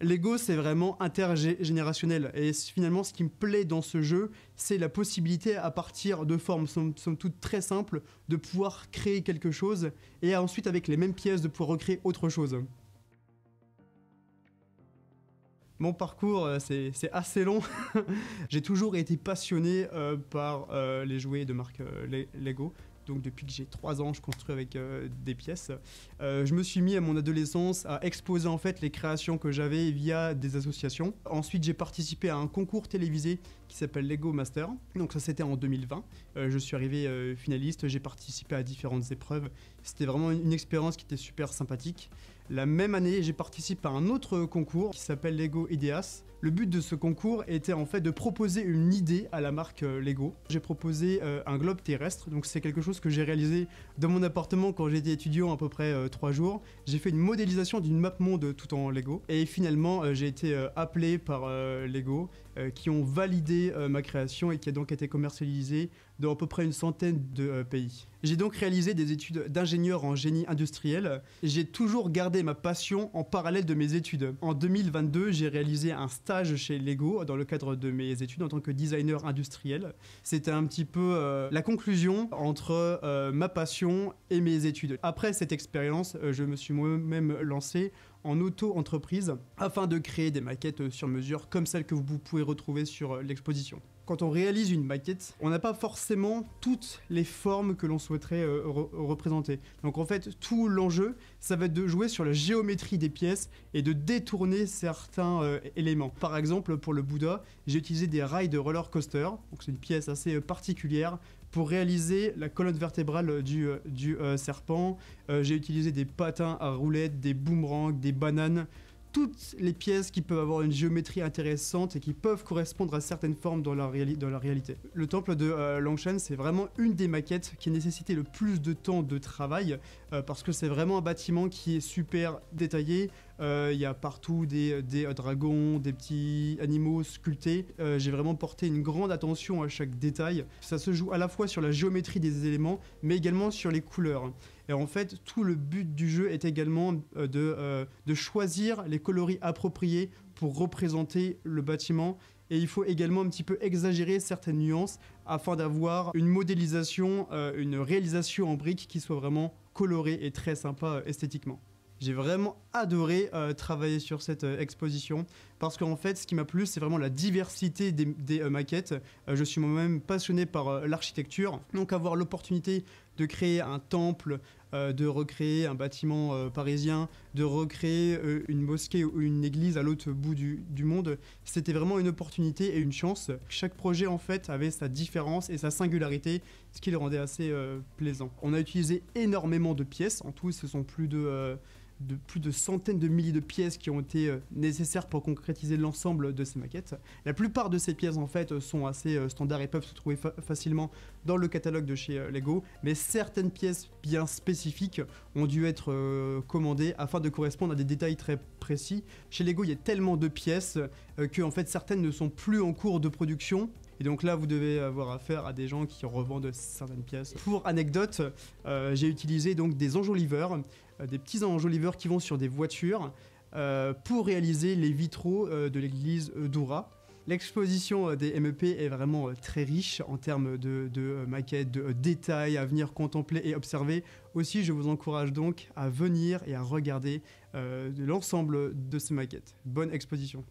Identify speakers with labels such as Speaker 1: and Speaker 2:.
Speaker 1: Lego, c'est vraiment intergénérationnel. Et finalement, ce qui me plaît dans ce jeu, c'est la possibilité, à partir de formes somme toute très simples, de pouvoir créer quelque chose et ensuite, avec les mêmes pièces, de pouvoir recréer autre chose. Mon parcours, c'est assez long. J'ai toujours été passionné par les jouets de marque Lego. Donc depuis que j'ai 3 ans, je construis avec des pièces. Je me suis mis à mon adolescence à exposer en fait les créations que j'avais via des associations. Ensuite, j'ai participé à un concours télévisé qui s'appelle Lego Master. Donc ça, c'était en 2020. Je suis arrivé finaliste, j'ai participé à différentes épreuves. C'était vraiment une expérience qui était super sympathique. La même année, j'ai participé à un autre concours qui s'appelle Lego Ideas. Le but de ce concours était en fait de proposer une idée à la marque Lego. J'ai proposé un globe terrestre, donc c'est quelque chose que j'ai réalisé dans mon appartement quand j'étais étudiant à peu près 3 jours. J'ai fait une modélisation d'une map monde tout en Lego. Et finalement, j'ai été appelé par Lego qui ont validé ma création et qui a donc été commercialisée dans à peu près une centaine de pays. J'ai donc réalisé des études d'ingénieur en génie industriel. J'ai toujours gardé ma passion en parallèle de mes études. En 2022, j'ai réalisé un stage chez Lego dans le cadre de mes études en tant que designer industriel. C'était un petit peu la conclusion entre ma passion et mes études. Après cette expérience, je me suis moi-même lancé en auto-entreprise afin de créer des maquettes sur mesure comme celles que vous pouvez retrouver sur l'exposition. Quand on réalise une maquette, on n'a pas forcément toutes les formes que l'on souhaiterait représenter. Donc en fait, tout l'enjeu, ça va être de jouer sur la géométrie des pièces et de détourner certains éléments. Par exemple, pour le Bouddha, j'ai utilisé des rails de roller coaster, donc c'est une pièce assez particulière, pour réaliser la colonne vertébrale du serpent. J'ai utilisé des patins à roulettes, des boomerangs, des bananes. Toutes les pièces qui peuvent avoir une géométrie intéressante et qui peuvent correspondre à certaines formes dans la réalité. Le temple de Longshan, c'est vraiment une des maquettes qui a nécessité le plus de temps de travail parce que c'est vraiment un bâtiment qui est super détaillé. Il y a partout des dragons, des petits animaux sculptés. J'ai vraiment porté une grande attention à chaque détail. Ça se joue à la fois sur la géométrie des éléments, mais également sur les couleurs. Et en fait, tout le but du jeu est également de choisir les coloris appropriés pour représenter le bâtiment. Et il faut également un petit peu exagérer certaines nuances afin d'avoir une modélisation, une réalisation en briques qui soit vraiment colorée et très sympa esthétiquement. J'ai vraiment adoré travailler sur cette exposition parce qu'en fait, ce qui m'a plu, c'est vraiment la diversité des maquettes. Je suis moi-même passionné par l'architecture, donc avoir l'opportunité de créer un temple, de recréer un bâtiment parisien, de recréer une mosquée ou une église à l'autre bout du monde, c'était vraiment une opportunité et une chance. Chaque projet, en fait, avait sa différence et sa singularité, ce qui le rendait assez plaisant. On a utilisé énormément de pièces. En tout, ce sont plus de centaines de milliers de pièces qui ont été nécessaires pour concrétiser l'ensemble de ces maquettes. La plupart de ces pièces en fait sont assez standards et peuvent se trouver facilement dans le catalogue de chez Lego, mais certaines pièces bien spécifiques ont dû être commandées afin de correspondre à des détails très précis. Chez Lego, il y a tellement de pièces que en fait certaines ne sont plus en cours de production. Et donc là, vous devez avoir affaire à des gens qui revendent certaines pièces. Pour anecdote, j'ai utilisé donc des enjoliveurs, des petits enjoliveurs qui vont sur des voitures pour réaliser les vitraux de l'église d'Oura. L'exposition des MEP est vraiment très riche en termes de maquettes, de détails à venir contempler et observer. Aussi, je vous encourage donc à venir et à regarder l'ensemble de ces maquettes. Bonne exposition.